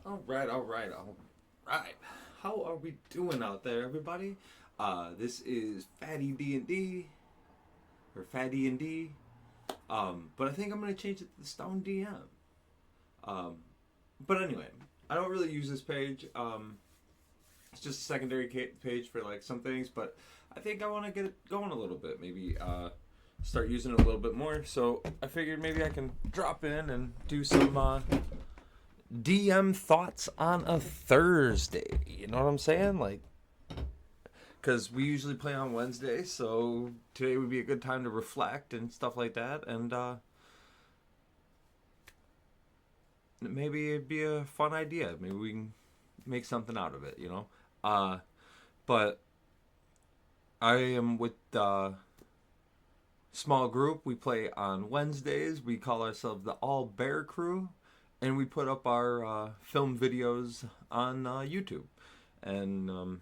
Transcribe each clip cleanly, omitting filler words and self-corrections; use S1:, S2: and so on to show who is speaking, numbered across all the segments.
S1: All right, all right, all right. How are we doing out there, everybody? This is Fatty D&D or Fatty and D. But I think I'm gonna change it to the Stone DM. Um, but anyway, I don't really use this page. It's just a secondary page for like some things, but I think I want to get it going a little bit. Maybe start using it a little bit more. So I figured maybe I can drop in and do some DM thoughts on a Thursday. You know what I'm saying? Like, because we usually play on Wednesday, so today would be a good time to reflect and stuff like that. And maybe it'd be a fun idea. Maybe we can make something out of it, you know? But I am with the small group. We play on Wednesdays. We call ourselves the All Bear Crew. And we put up our film videos on YouTube. And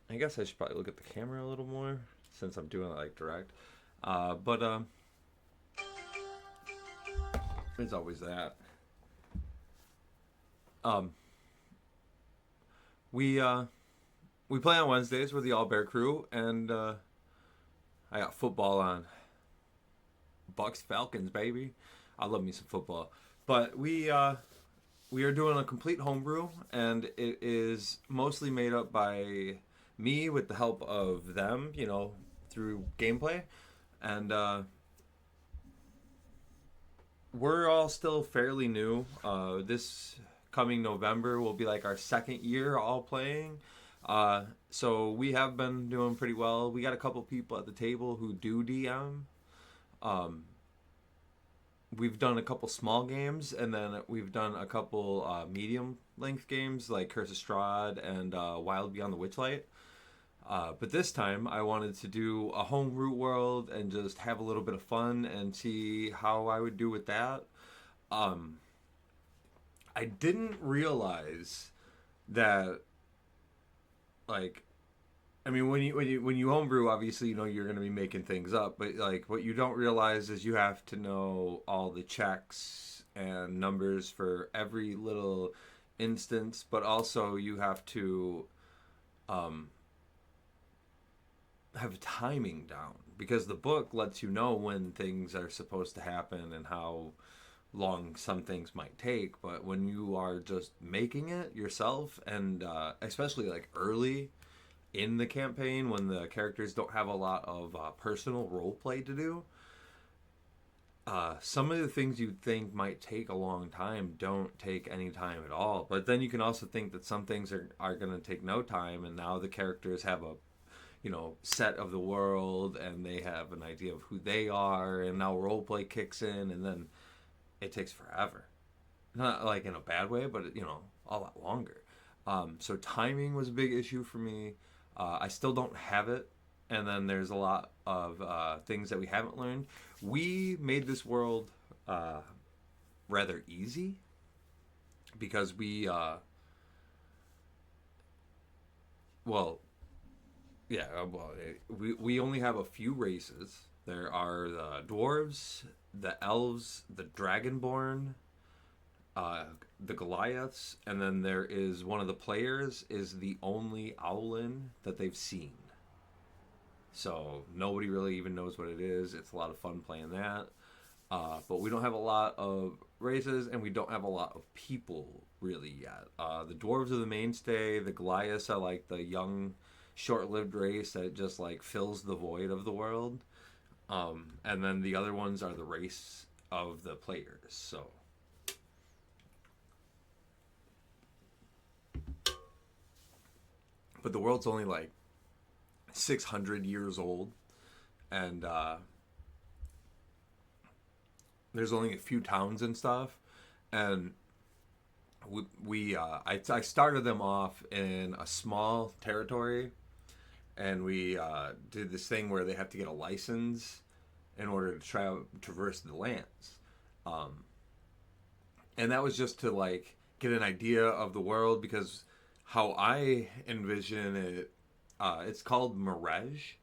S1: I guess I should probably look at the camera a little more since I'm doing it like direct. But there's always that. Um, we we play on Wednesdays with the All Bear Crew, and I got football on. Bucks Falcons, baby. I love me some football. But we are doing a complete homebrew, and it is mostly made up by me with the help of them, you know, through gameplay, and we're all still fairly new. This coming November will be like our second year all playing. So we have been doing pretty well. We got a couple people at the table who do DM. Um, we've done a couple small games, and then we've done a couple medium length games like Curse of Strahd and Wild Beyond the Witchlight. But this time, I wanted to do a homebrew world and just have a little bit of fun and see how I would do with that. Um, I didn't realize that, like, I mean, when you homebrew, obviously, you know you're going to be making things up. But like, what you don't realize is you have to know all the checks and numbers for every little instance. But also, you have to um, have timing down because the book lets you know when things are supposed to happen and how long some things might take. But when you are just making it yourself, and especially like early in the campaign when the characters don't have a lot of personal role play to do, some of the things you think might take a long time don't take any time at all. But then you can also think that some things are going to take no time, and now the characters have a, you know, set of the world, and they have an idea of who they are, and now role play kicks in, and then it takes forever. Not like in a bad way, but you know, a lot longer. So timing was a big issue for me. I still don't have it, and then there's a lot of things that we haven't learned. We made this world rather easy because well, yeah, we only have a few races. There are the dwarves, the elves, the dragonborn, uh, the Goliaths, and then there is one of the players is the only Owlin that they've seen. So nobody really even knows what it is. It's a lot of fun playing that. But we don't have a lot of races, and we don't have a lot of people really yet. The dwarves are the mainstay. The Goliaths are like the young, short-lived race that just like fills the void of the world. And then the other ones are the race of the players. So but the world's only like 600 years old, and there's only a few towns and stuff, and I started them off in a small territory, and we did this thing where they have to get a license in order to traverse the lands, um, and that was just to like get an idea of the world because how I envision it, it's called Merej,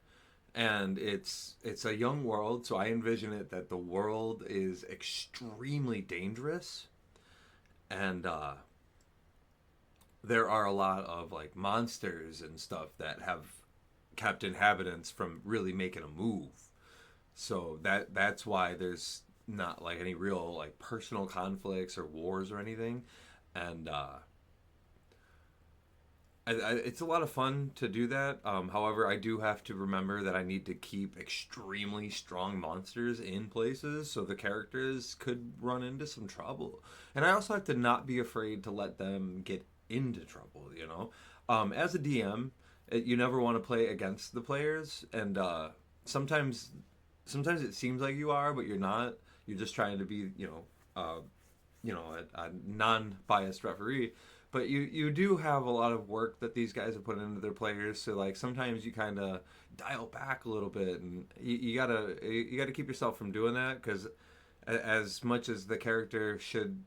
S1: and it's a young world. So I envision it that the world is extremely dangerous, and there are a lot of like monsters and stuff that have kept inhabitants from really making a move. So that's why there's not like any real like personal conflicts or wars or anything. And it's a lot of fun to do that. However, I do have to remember that I need to keep extremely strong monsters in places so the characters could run into some trouble. And I also have to not be afraid to let them get into trouble, you know? As a DM, you never want to play against the players, and sometimes sometimes it seems like you are, but you're not. You're just trying to be, a non-biased referee, but you do have a lot of work that these guys have put into their players. So like sometimes you kind of dial back a little bit, and you gotta keep yourself from doing that because as much as the character should,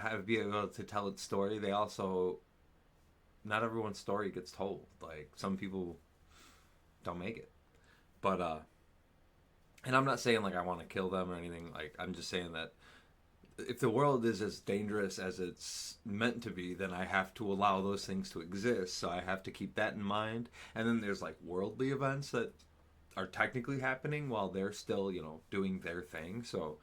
S1: have be able to tell its story, they also not everyone's story gets told. Like some people don't make it, but and I'm not saying like I want to kill them or anything. Like I'm just saying that if the world is as dangerous as it's meant to be, then I have to allow those things to exist. So I have to keep that in mind. And then there's like worldly events that are technically happening while they're still, doing their thing. So,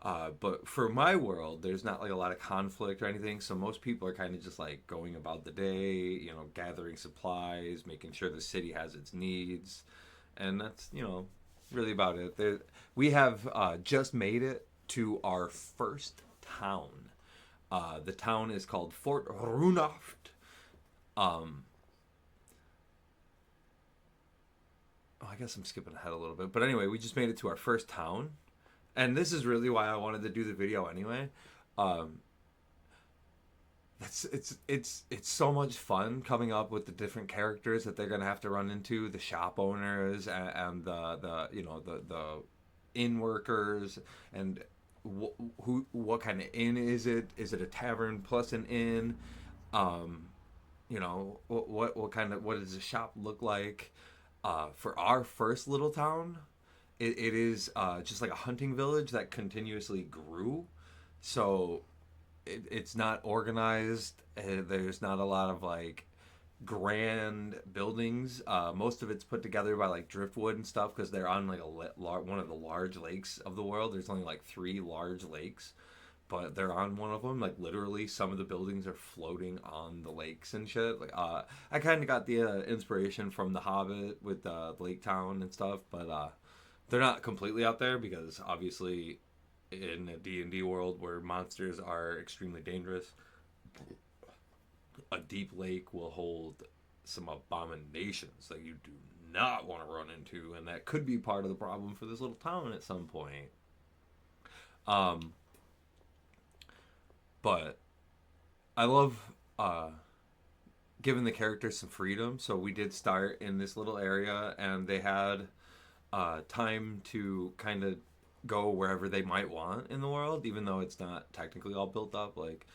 S1: but for my world, there's not like a lot of conflict or anything. So most people are kind of just like going about the day, gathering supplies, making sure the city has its needs. And that's, really about it. We have just made it to our first town. The town is called Fort Runaft. I guess I'm skipping ahead a little bit, but anyway, we just made it to our first town, and this is really why I wanted to do the video anyway. It's so much fun coming up with the different characters that they're gonna have to run into, the shop owners and the inn workers, and what kind of inn is it? Is it a tavern plus an inn? What does the shop look like? For our first little town, it is just like a hunting village that continuously grew. So it's not organized. There's not a lot of like grand buildings. Most of it's put together by like driftwood and stuff because they're on like one of the large lakes of the world. There's only like 3 large lakes, but they're on one of them. Like literally, some of the buildings are floating on the lakes and shit. Like, I kind of got the inspiration from The Hobbit with Lake Town and stuff, but they're not completely out there because obviously, in a D&D world where monsters are extremely dangerous, a deep lake will hold some abominations that you do not want to run into, and that could be part of the problem for this little town at some point. But I love giving the characters some freedom. So we did start in this little area, and they had time to kind of go wherever they might want in the world, even though it's not technically all built up. Like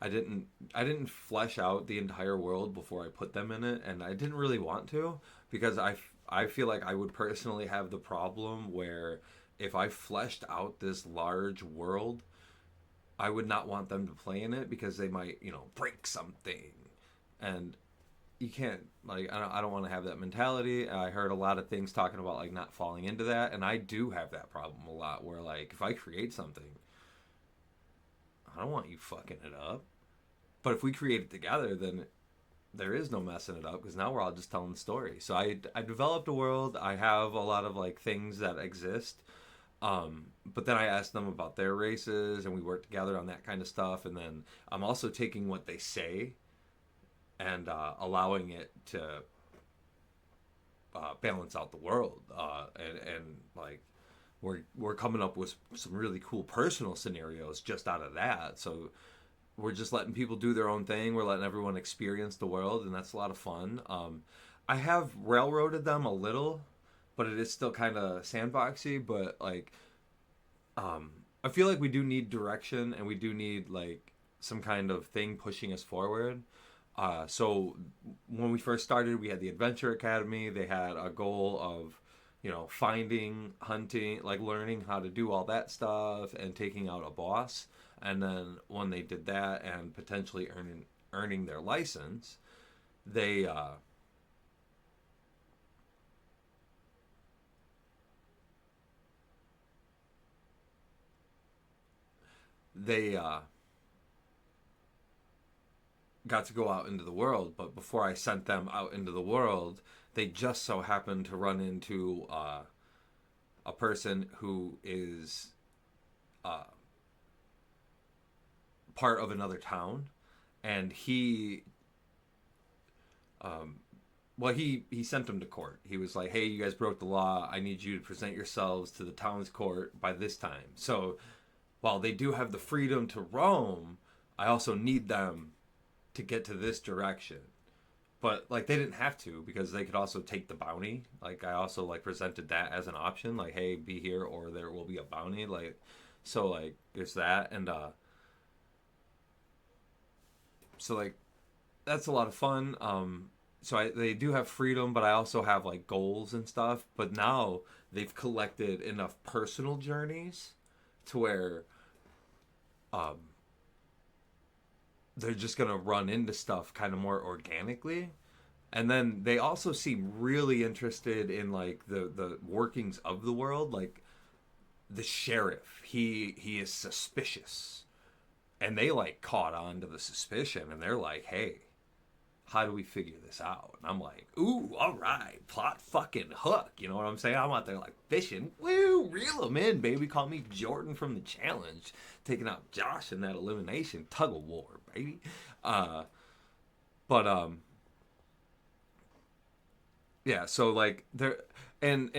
S1: I didn't flesh out the entire world before I put them in it, and I didn't really want to because I feel like I would personally have the problem where if I fleshed out this large world, I would not want them to play in it because they might, break something. And you can't, like, I don't want to have that mentality. I heard a lot of things talking about like not falling into that, and I do have that problem a lot where like if I create something, I don't want you fucking it up. But if we create it together, then there is no messing it up because now we're all just telling the story. So I developed a world. I have a lot of like things that exist. But then I asked them about their races, and we worked together on that kind of stuff. And then I'm also taking what they say and allowing it to balance out the world. And like we're coming up with some really cool personal scenarios just out of that. So we're just letting people do their own thing. We're letting everyone experience the world, and that's a lot of fun. I have railroaded them a little, but it is still kind of sandboxy. But like, I feel like we do need direction, and we do need like some kind of thing pushing us forward. So when we first started, we had the Adventure Academy. They had a goal of, finding, hunting, like learning how to do all that stuff and taking out a boss. And then when they did that and potentially earning their license, they they got to go out into the world. But before I sent them out into the world, they just so happened to run into a person who is uh, part of another town, and um, he sent them to court. He was like, "Hey, you guys broke the law. I need you to present yourselves to the town's court by this time." So while they do have the freedom to roam, I also need them to get to this direction. But like they didn't have to, because they could also take the bounty. Like I also like presented that as an option. Like, hey, be here or there will be a bounty. Like, so like there's that. And so like that's a lot of fun. They do have freedom, but I also have like goals and stuff. But now they've collected enough personal journeys to where um, they're just gonna run into stuff kind of more organically. And then they also seem really interested in like the workings of the world. Like the sheriff, he is suspicious, and they like caught on to the suspicion, and they're like, hey, how do we figure this out? And I'm like, ooh, all right, plot fucking hook. You know what I'm saying? I'm out there like fishing. Woo, reel them in, baby. Call me Jordan from the challenge. Taking out Josh in that elimination. Tug of war, baby. Uh, but, yeah, so like there, and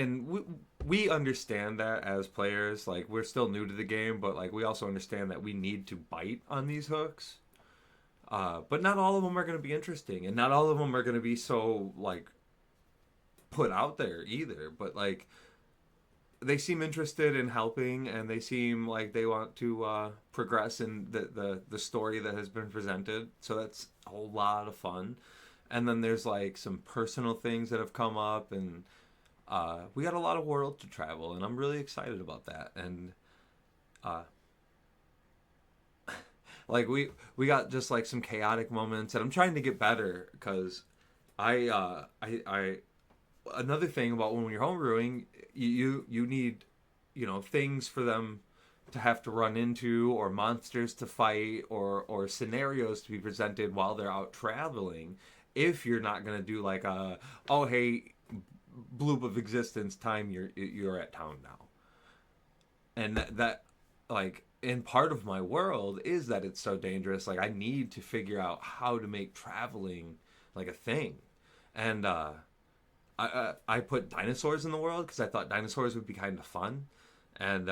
S1: we understand that as players. Like we're still new to the game, but like we also understand that we need to bite on these hooks. But not all of them are going to be interesting, and not all of them are going to be so like put out there either. But like they seem interested in helping, and they seem like they want to progress in the story that has been presented. So that's a whole lot of fun. And then there's like some personal things that have come up, and we got a lot of world to travel, and I'm really excited about that. And uh, like we got just like some chaotic moments, and I'm trying to get better because I another thing about when you're homebrewing, you need, you know, things for them to have to run into, or monsters to fight, or scenarios to be presented while they're out traveling. If you're not gonna do like a, oh hey, bloop of existence time, you're at town now. And that like in part of my world is that it's so dangerous. Like I need to figure out how to make traveling like a thing. And I put dinosaurs in the world because I thought dinosaurs would be kind of fun. And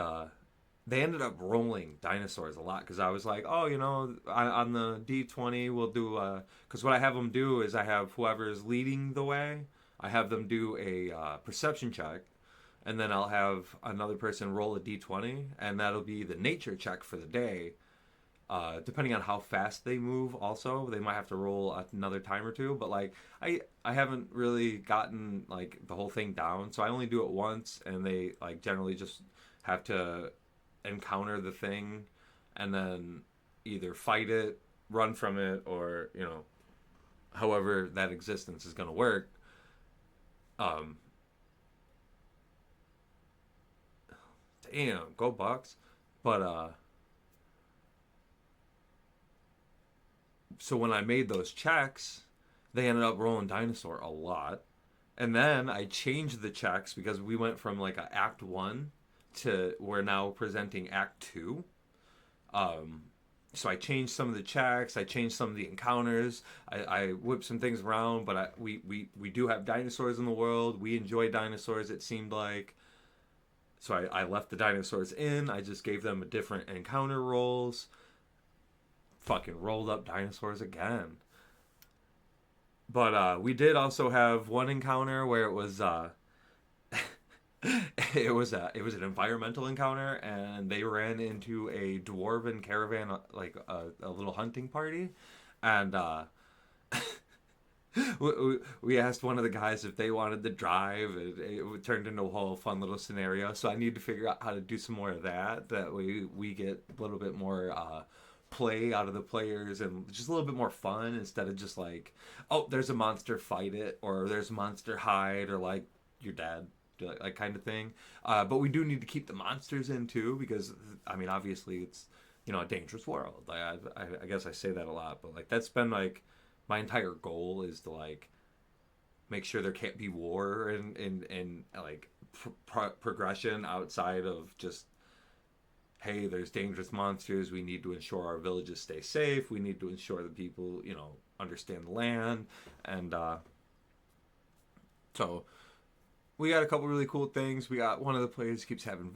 S1: they ended up rolling dinosaurs a lot because I was like, oh, you know, on the D20 we'll do, because what I have them do is I have whoever's leading the way, I have them do a perception check, and then I'll have another person roll a D20, and that'll be the nature check for the day. Depending on how fast they move, also they might have to roll another time or two. But like I haven't really gotten like the whole thing down, so I only do it once, and they like generally just have to encounter the thing, and then either fight it, run from it, or you know, however that existence is going to work. Um, Damn, go Bucks! But so when I made those checks, they ended up rolling dinosaur a lot. And then I changed the checks because we went from like a Act 1 to we're now presenting Act 2. Um, so I changed some of the checks, I changed some of the encounters, I whipped some things around, but we do have dinosaurs in the world. We enjoy dinosaurs, it seemed like. So I left the dinosaurs in, I just gave them a different encounter rolls. Fucking rolled up dinosaurs again. But we did also have one encounter where it was it was an environmental encounter, and they ran into a dwarven caravan, like a little hunting party, and we asked one of the guys if they wanted to drive. It turned into a whole fun little scenario. So I need to figure out how to do some more of that. That way we get a little bit more play out of the players and just a little bit more fun instead of just like, oh, there's a monster, fight it, or there's a monster, hide, or like your dad, like kind of thing. But we do need to keep the monsters in too because I mean obviously it's a dangerous world. Like I guess I say that a lot, but like that's been like my entire goal is to like make sure there can't be war and like progression outside of just hey, there's dangerous monsters. We need to ensure our villages stay safe. We need to ensure that people understand the land, and so we got a couple really cool things. We got one of the players keeps having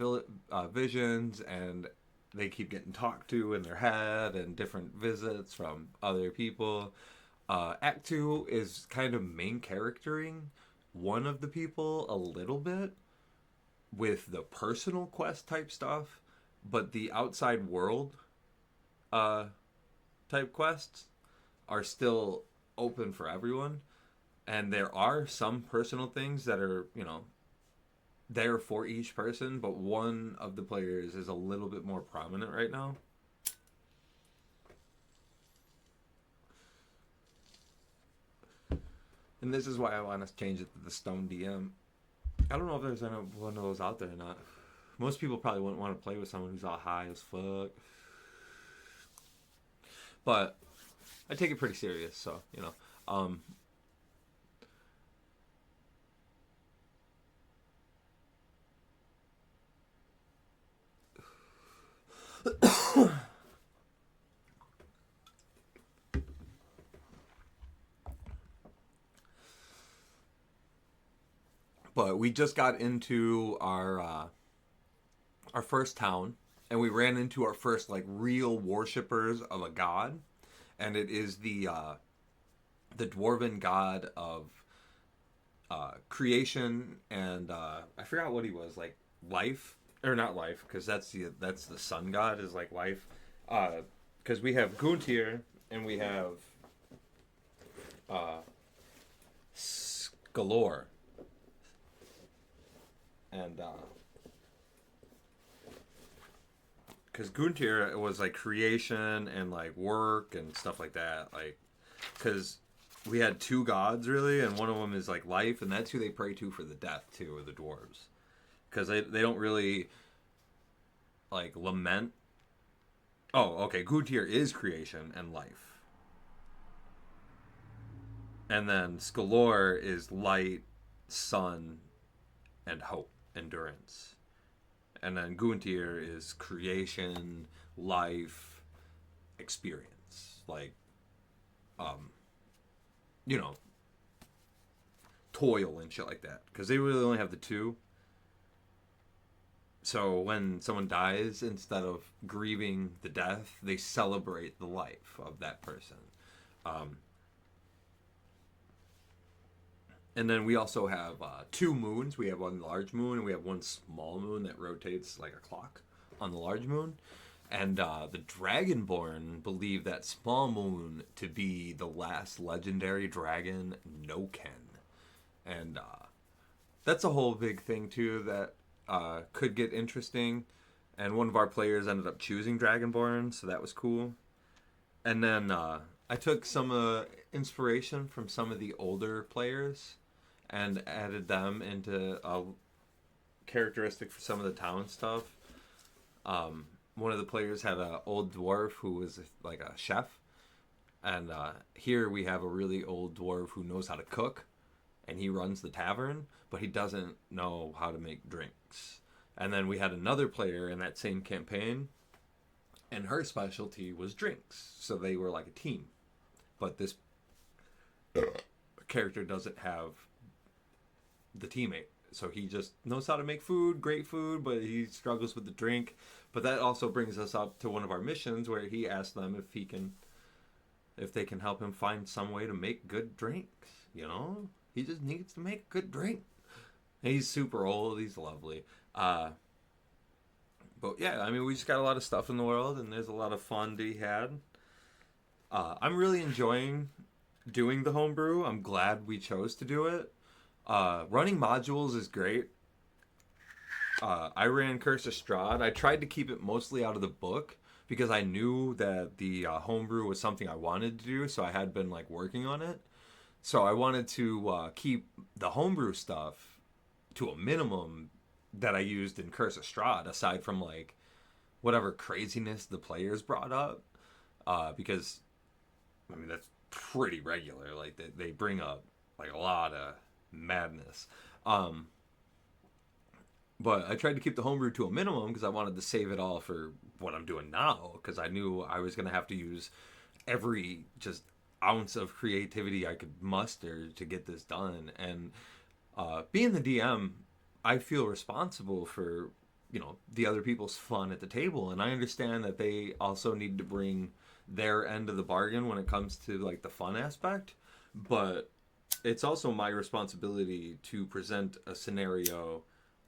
S1: visions, and they keep getting talked to in their head, and different visits from other people. Act 2 is kind of main charactering one of the people a little bit with the personal quest type stuff, but the outside world type quests are still open for everyone. And there are some personal things that are, there for each person, but one of the players is a little bit more prominent right now. And this is why I want to change it to the Stone DM. I don't know if there's any one of those out there or not. Most people probably wouldn't want to play with someone who's all high as fuck. But I take it pretty serious, so, But we just got into our first town, and we ran into our first like real worshippers of a god, and it is the dwarven god of creation and I forgot what he was, like life or not life, because that's the sun god is like life. Because we have Guntir and we have Skalor and because Guntir was like creation and like work and stuff like that, like because we had two gods really, and one of them is like life, and that's who they pray to for the death too, or the dwarves, because they don't really like lament. Oh, okay. Guntir is creation and life, and then Skalor is light, sun, and hope, endurance. And then Guntir is creation, life, experience. Like, um, you know, toil and shit like that. Because they really only have the two. So when someone dies, instead of grieving the death, they celebrate the life of that person. Um, And then we also have two moons. We have one large moon and we have one small moon that rotates like a clock on the large moon. And the Dragonborn believe that small moon to be the last legendary dragon, Noken. And that's a whole big thing too that could get interesting. And one of our players ended up choosing Dragonborn, so that was cool. And then I took some inspiration from some of the older players and added them into a characteristic for some of the town stuff. One of the players had an old dwarf who was like a chef, and here we have a really old dwarf who knows how to cook, and he runs the tavern, but he doesn't know how to make drinks. And then we had another player in that same campaign, and her specialty was drinks, so they were like a team. But this character doesn't have the teammate, so he just knows how to make food, great food, but he struggles with the drink. But that also brings us up to one of our missions where he asked them if they can help him find some way to make good drinks. He just needs to make a good drink. He's super old, he's lovely. But yeah, I mean, we just got a lot of stuff in the world, and there's a lot of fun to be had. I'm really enjoying doing the homebrew. I'm glad we chose to do it. Running modules is great. I ran Curse of Strahd. I tried to keep it mostly out of the book because I knew that the homebrew was something I wanted to do, so I had been like working on it. So I wanted to keep the homebrew stuff to a minimum that I used in Curse of Strahd, aside from like whatever craziness the players brought up. Because I mean that's pretty regular. Like they bring up like a lot of madness. But I tried to keep the homebrew to a minimum because I wanted to save it all for what I'm doing now. Because I knew I was going to have to use every just ounce of creativity I could muster to get this done. And being the DM, I feel responsible for the other people's fun at the table, and I understand that they also need to bring their end of the bargain when it comes to like the fun aspect. But it's also my responsibility to present a scenario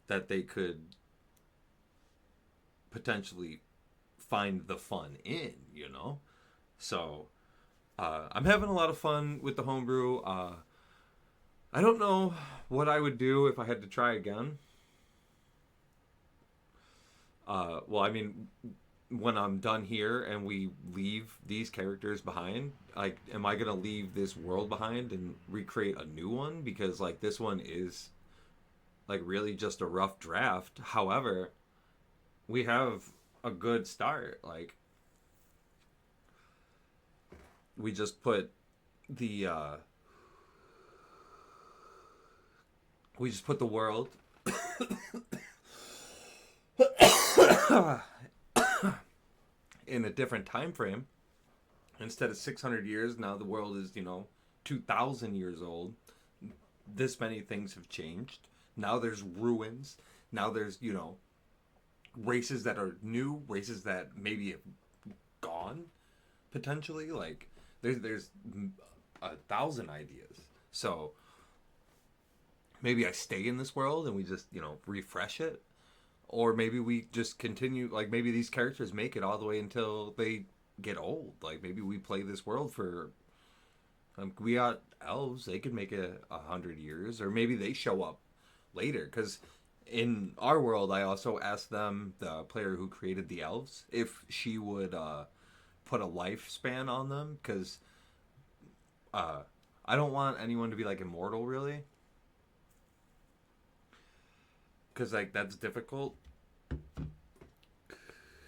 S1: that they could potentially find the fun in. So I'm having a lot of fun with the homebrew. I don't know what I would do if I had to try again. Well, I mean, when I'm done here and we leave these characters behind, like, am I gonna leave this world behind and recreate a new one? Because like this one is like really just a rough draft. However, we have a good start. Like we just put the world in a different time frame. Instead of 600 years, now the world is 2,000 years old. This many things have changed. Now there's ruins. Now there's races that are new, races that maybe have gone potentially. Like there's 1,000 ideas. So maybe I stay in this world and we just refresh it, or maybe we just continue. Like maybe these characters make it all the way until they get old. Like maybe we play this world for. We got elves; they could make it 100 years, or maybe they show up later. Because in our world, I also asked them, the player who created the elves, if she would put a lifespan on them. Because I don't want anyone to be like immortal, really. Because like that's difficult.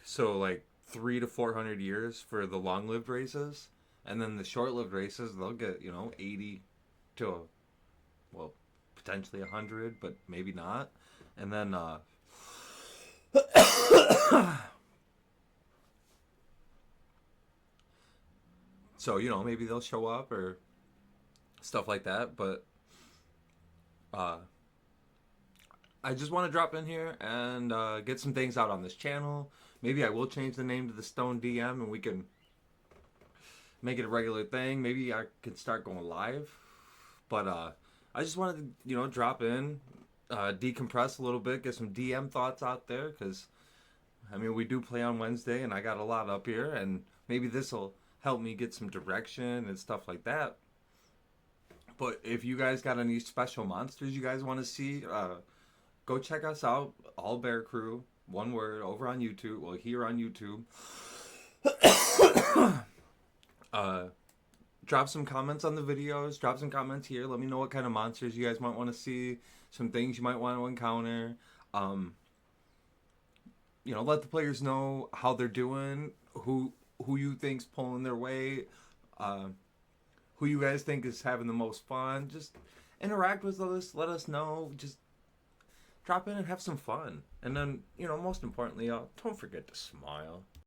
S1: So like 300 to 400 years for the long-lived races, and then the short-lived races they'll get 80 to well potentially 100, but maybe not. And then so maybe they'll show up or stuff like that. But I just want to drop in here and get some things out on this channel. Maybe I will change the name to the Stone DM and we can make it a regular thing. Maybe I could start going live. But I just wanted to, drop in, decompress a little bit, get some DM thoughts out there. Because, I mean, we do play on Wednesday and I got a lot up here. And maybe this will help me get some direction and stuff like that. But if you guys got any special monsters you guys want to see, go check us out, All Bear Crew, one word, over on YouTube. Well, here on YouTube. Drop some comments on the videos. Drop some comments here. Let me know what kind of monsters you guys might want to see. Some things you might want to encounter. Let the players know how they're doing. Who you think's pulling their weight. Who you guys think is having the most fun. Just interact with us. Let us know. Just drop in and have some fun. And then, most importantly, don't forget to smile.